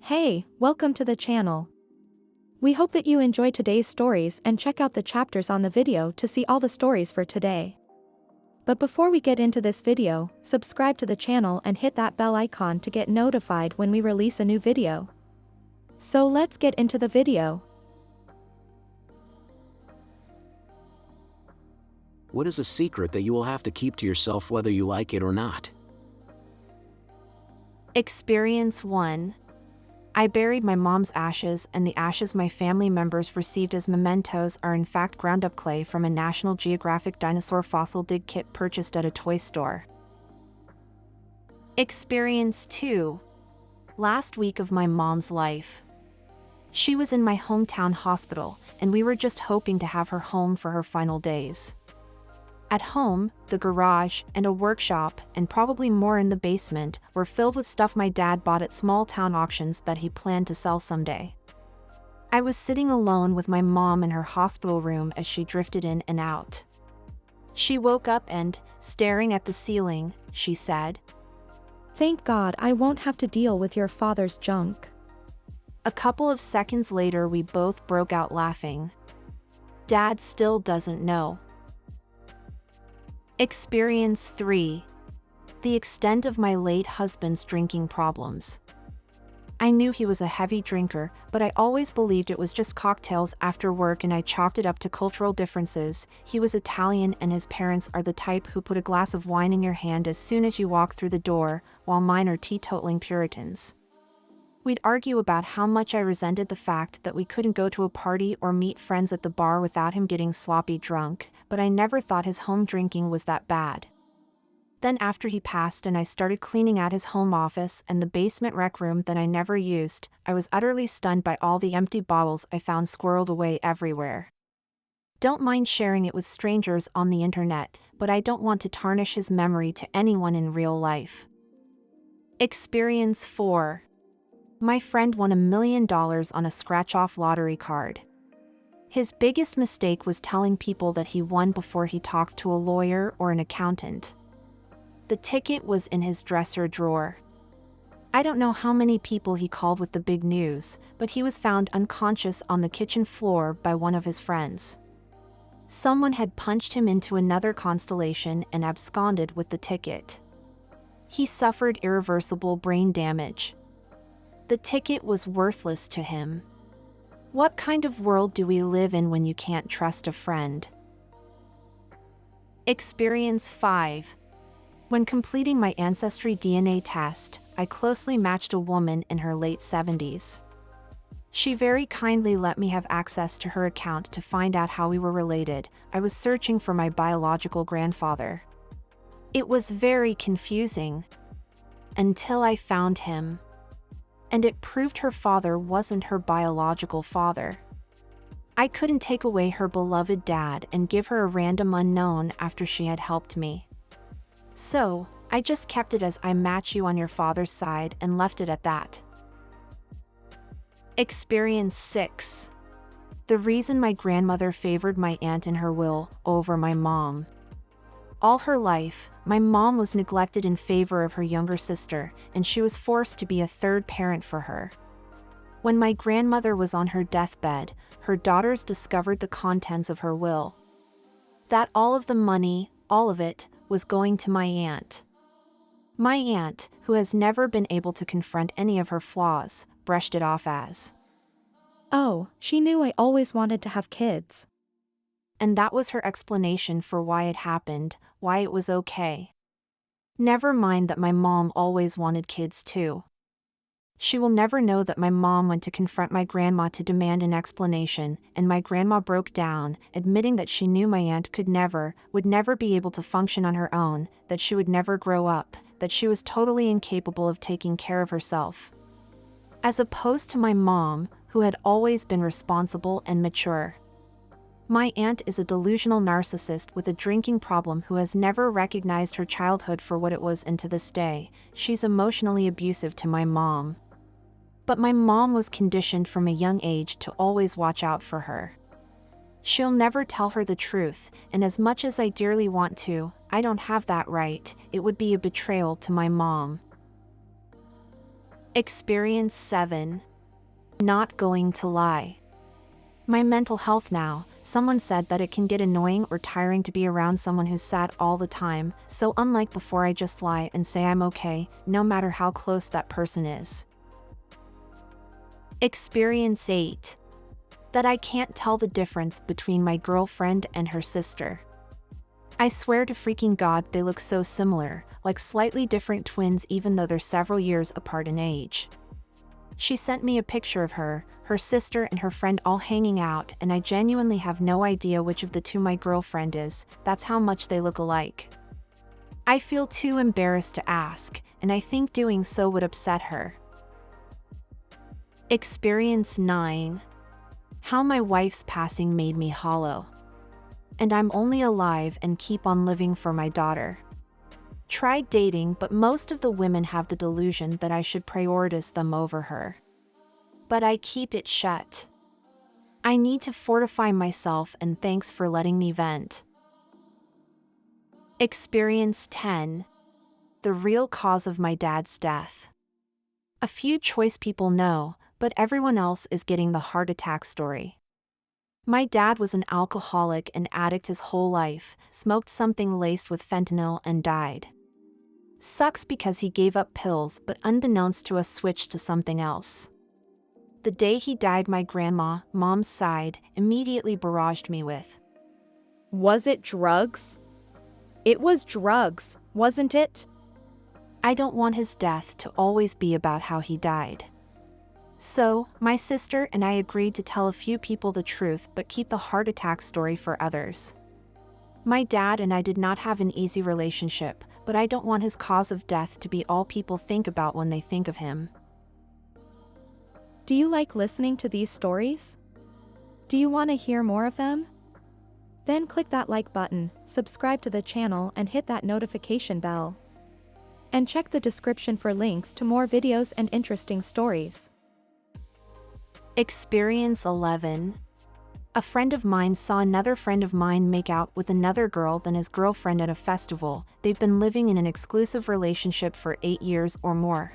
Hey, welcome to the channel. We hope that you enjoy today's stories and check out the chapters on the video to see all the stories for today. But before we get into this video, subscribe to the channel and hit that bell icon to get notified when we release a new video. So let's get into the video. What is a secret that you will have to keep to yourself whether you like it or not? Experience 1. I buried my mom's ashes, and the ashes my family members received as mementos are in fact ground-up clay from a National Geographic dinosaur fossil dig kit purchased at a toy store. Experience 2. Last week of my mom's life. She was in my hometown hospital, and we were just hoping to have her home for her final days. At home, the garage, and a workshop, and probably more in the basement, were filled with stuff my dad bought at small-town auctions that he planned to sell someday. I was sitting alone with my mom in her hospital room as she drifted in and out. She woke up and, staring at the ceiling, she said, Thank God I won't have to deal with your father's junk. A couple of seconds later we both broke out laughing. Dad still doesn't know. Experience 3. The extent of my late husband's drinking problems. I knew he was a heavy drinker, but I always believed it was just cocktails after work, and I chalked it up to cultural differences. He was Italian, and his parents are the type who put a glass of wine in your hand as soon as you walk through the door, while mine are teetotaling Puritans. We'd argue about how much I resented the fact that we couldn't go to a party or meet friends at the bar without him getting sloppy drunk, but I never thought his home drinking was that bad. Then after he passed and I started cleaning out his home office and the basement rec room that I never used, I was utterly stunned by all the empty bottles I found squirreled away everywhere. Don't mind sharing it with strangers on the internet, but I don't want to tarnish his memory to anyone in real life. Experience 4. My friend won $1 million on a scratch-off lottery card. His biggest mistake was telling people that he won before he talked to a lawyer or an accountant. The ticket was in his dresser drawer. I don't know how many people he called with the big news, but he was found unconscious on the kitchen floor by one of his friends. Someone had punched him into another constellation and absconded with the ticket. He suffered irreversible brain damage. The ticket was worthless to him. What kind of world do we live in when you can't trust a friend? Experience 5. When completing my ancestry DNA test, I closely matched a woman in her late 70s. She very kindly let me have access to her account to find out how we were related. I was searching for my biological grandfather. It was very confusing. Until I found him. And it proved her father wasn't her biological father. I couldn't take away her beloved dad and give her a random unknown after she had helped me. So, I just kept it as I match you on your father's side and left it at that. Experience 6. The reason my grandmother favored my aunt in her will over my mom. All her life, my mom was neglected in favor of her younger sister, and she was forced to be a third parent for her. When my grandmother was on her deathbed, her daughters discovered the contents of her will. That all of the money, all of it, was going to my aunt. My aunt, who has never been able to confront any of her flaws, brushed it off as, Oh, she knew I always wanted to have kids. And that was her explanation for why it happened, why it was okay. Never mind that my mom always wanted kids too. She will never know that my mom went to confront my grandma to demand an explanation, and my grandma broke down, admitting that she knew my aunt would never be able to function on her own, that she would never grow up, that she was totally incapable of taking care of herself. As opposed to my mom, who had always been responsible and mature. My aunt is a delusional narcissist with a drinking problem who has never recognized her childhood for what it was, and to this day, she's emotionally abusive to my mom. But my mom was conditioned from a young age to always watch out for her. She'll never tell her the truth, and as much as I dearly want to, I don't have that right. It would be a betrayal to my mom. Experience 7. Not going to lie. My mental health now. Someone said that it can get annoying or tiring to be around someone who's sad all the time, so unlike before, I just lie and say I'm okay, no matter how close that person is. Experience 8. That I can't tell the difference between my girlfriend and her sister. I swear to freaking God they look so similar, like slightly different twins even though they're several years apart in age. She sent me a picture of her sister and her friend all hanging out, and I genuinely have no idea which of the two my girlfriend is. That's how much they look alike. I feel too embarrassed to ask, and I think doing so would upset her. Experience 9. How my wife's passing made me hollow. And I'm only alive and keep on living for my daughter. Tried dating, but most of the women have the delusion that I should prioritize them over her. But I keep it shut. I need to fortify myself, and thanks for letting me vent. Experience 10. The real cause of my dad's death. A few choice people know, but everyone else is getting the heart attack story. My dad was an alcoholic and addict his whole life, smoked something laced with fentanyl and died. Sucks because he gave up pills, but unbeknownst to us switched to something else. The day he died, my grandma, mom's side, immediately barraged me with, Was it drugs? It was drugs, wasn't it? I don't want his death to always be about how he died. So, my sister and I agreed to tell a few people the truth but keep the heart attack story for others. My dad and I did not have an easy relationship, but I don't want his cause of death to be all people think about when they think of him. Do you like listening to these stories? Do you want to hear more of them? Then click that like button, subscribe to the channel and hit that notification bell. And check the description for links to more videos and interesting stories. Experience 11. A friend of mine saw another friend of mine make out with another girl than his girlfriend at a festival. They've been living in an exclusive relationship for 8 years or more.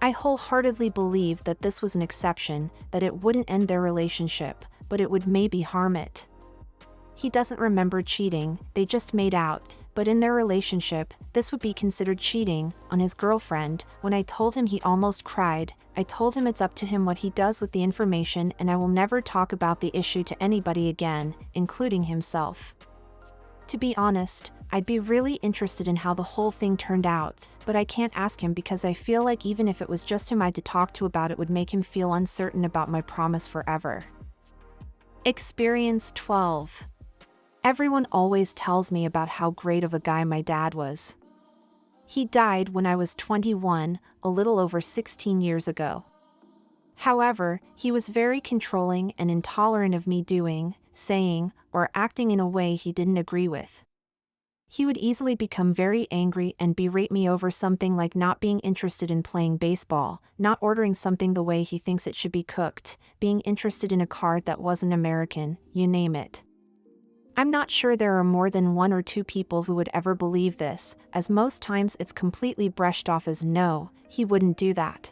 I wholeheartedly believe that this was an exception, that it wouldn't end their relationship, but it would maybe harm it. He doesn't remember cheating, they just made out, but in their relationship, this would be considered cheating on his girlfriend. When I told him, he almost cried. I told him it's up to him what he does with the information, and I will never talk about the issue to anybody again, including himself. To be honest, I'd be really interested in how the whole thing turned out, but I can't ask him because I feel like even if it was just him I'd to talk to about it would make him feel uncertain about my promise forever. Experience 12. Everyone always tells me about how great of a guy my dad was. He died when I was 21, a little over 16 years ago. However, he was very controlling and intolerant of me doing, saying, or acting in a way he didn't agree with. He would easily become very angry and berate me over something like not being interested in playing baseball, not ordering something the way he thinks it should be cooked, being interested in a car that wasn't American, you name it. I'm not sure there are more than 1 or 2 people who would ever believe this, as most times it's completely brushed off as no, he wouldn't do that.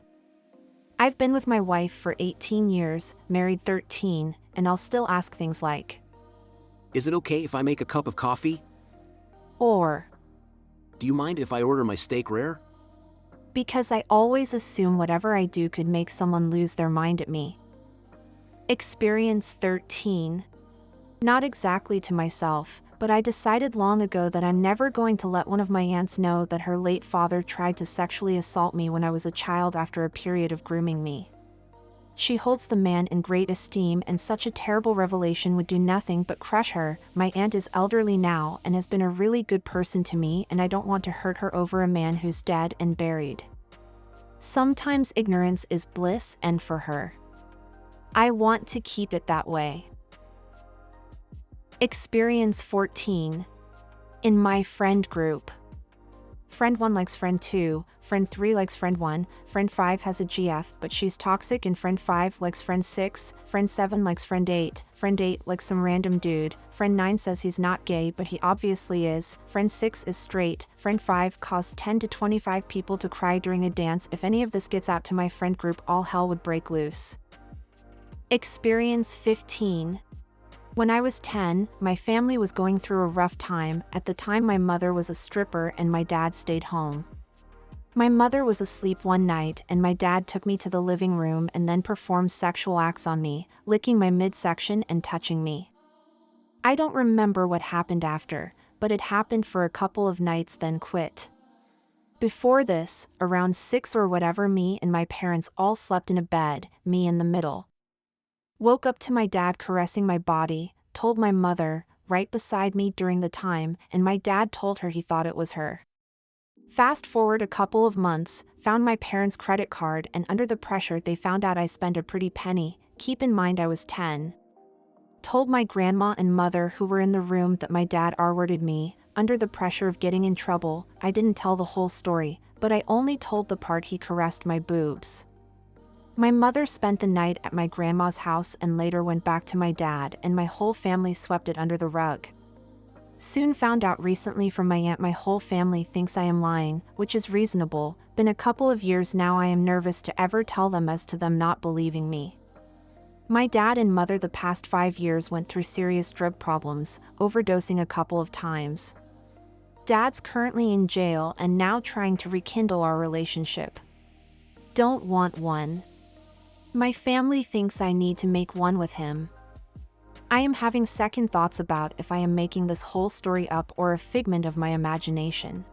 I've been with my wife for 18 years, married 13, and I'll still ask things like, Is it okay if I make a cup of coffee? or, Do you mind if I order my steak rare? because I always assume whatever I do could make someone lose their mind at me. Experience 13. Not exactly to myself, but I decided long ago that I'm never going to let one of my aunts know that her late father tried to sexually assault me when I was a child after a period of grooming me. She holds the man in great esteem, and such a terrible revelation would do nothing but crush her. My aunt is elderly now and has been a really good person to me, and I don't want to hurt her over a man who's dead and buried. Sometimes ignorance is bliss, and for her, I want to keep it that way. Experience 14. In my friend group. Friend 1 likes friend 2, friend 3 likes friend 1, friend 5 has a GF but she's toxic and friend 5 likes friend 6, friend 7 likes friend 8 likes some random dude, friend 9 says he's not gay but he obviously is, friend 6 is straight, friend 5 caused 10 to 25 people to cry during a dance. If any of this gets out to my friend group, all hell would break loose. Experience 15. When I was 10, my family was going through a rough time. At the time my mother was a stripper and my dad stayed home. My mother was asleep one night and my dad took me to the living room and then performed sexual acts on me, licking my midsection and touching me. I don't remember what happened after, but it happened for a couple of nights then quit. Before this, around 6 or whatever, me and my parents all slept in a bed, me in the middle. Woke up to my dad caressing my body, told my mother, right beside me during the time, and my dad told her he thought it was her. Fast forward a couple of months, found my parents' credit card and under the pressure they found out I spent a pretty penny, keep in mind I was 10. Told my grandma and mother who were in the room that my dad R-worded me, under the pressure of getting in trouble. I didn't tell the whole story, but I only told the part he caressed my boobs. My mother spent the night at my grandma's house and later went back to my dad and my whole family swept it under the rug. Soon found out recently from my aunt my whole family thinks I am lying, which is reasonable. Been a couple of years now. I am nervous to ever tell them as to them not believing me. My dad and mother the past 5 years went through serious drug problems, overdosing a couple of times. Dad's currently in jail and now trying to rekindle our relationship. Don't want one. My family thinks I need to make one with him. I am having second thoughts about if I am making this whole story up or a figment of my imagination.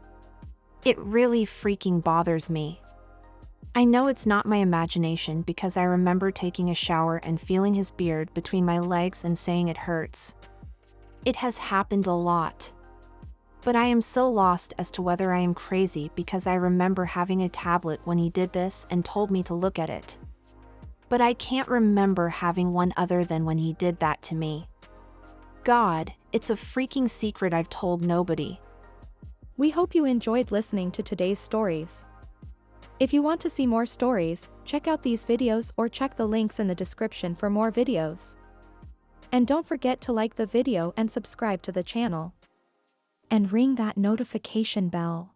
It really freaking bothers me. I know it's not my imagination because I remember taking a shower and feeling his beard between my legs and saying it hurts. It has happened a lot. But I am so lost as to whether I am crazy because I remember having a tablet when he did this and told me to look at it. But I can't remember having one other than when he did that to me. God, it's a freaking secret I've told nobody. We hope you enjoyed listening to today's stories. If you want to see more stories, check out these videos or check the links in the description for more videos. And don't forget to like the video and subscribe to the channel. And ring that notification bell.